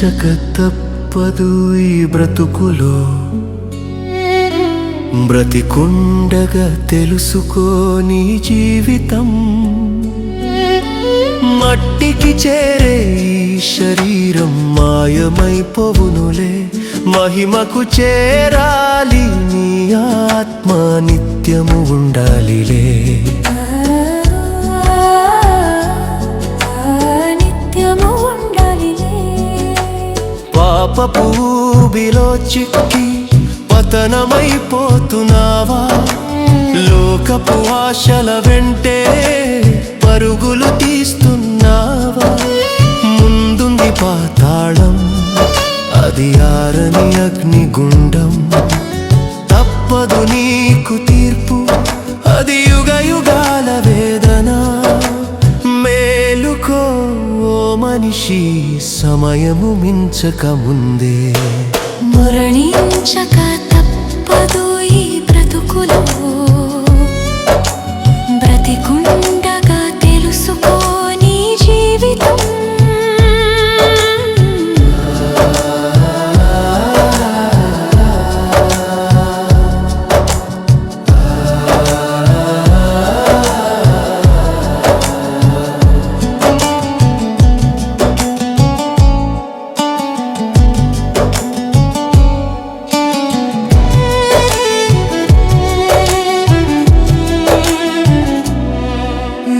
మరణించక తప్పదు ఈ బ్రతుకులో, బ్రతికుండగా తెలుసుకో నీ జీవితం. మట్టికి చేరే ఈ శరీరం మాయమైపోవునులే, మహిమకు చేరాలి నీ ఆత్మ నిత్యము ఉండాలిలే. పాపపు ఊబిలో చిక్కి పతనమైపోతున్నావా? లోకపు ఆశల వెంటే పరుగులు తీస్తున్నావా? ముందుంది పాతాళం, అది ఆరని అగ్నిగుండం. తప్పదు నీకు తీర్పు, అది యుగ యుగాల వేదన. మేలుకో ఓ మనిషి, సమయము మించక ముందే. మరణించక తప్పదు ఈ బ్రతుకులో, బ్రతికుండగా తెలుసుకో నీ జీవితం.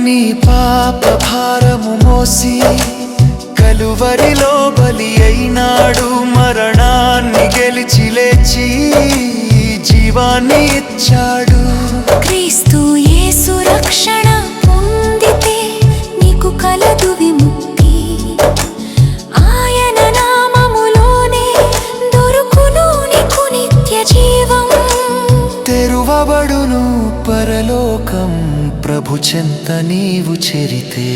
నీ పాప భారము మోసి కలువరిలో బలి అయినాడు. మరణాన్ని గెలిచి లేచి జీవాన్ని ఇచ్చాడు. క్రీస్తు యేసు రక్షణ పొందితే నీకు కలదు విముక్తి. ఆయన నామములోనే దొరుకును నీకు నిత్య జీవం. తెరువబడును పరలోకం, ప్రభు చెంత నీవు చేరితే.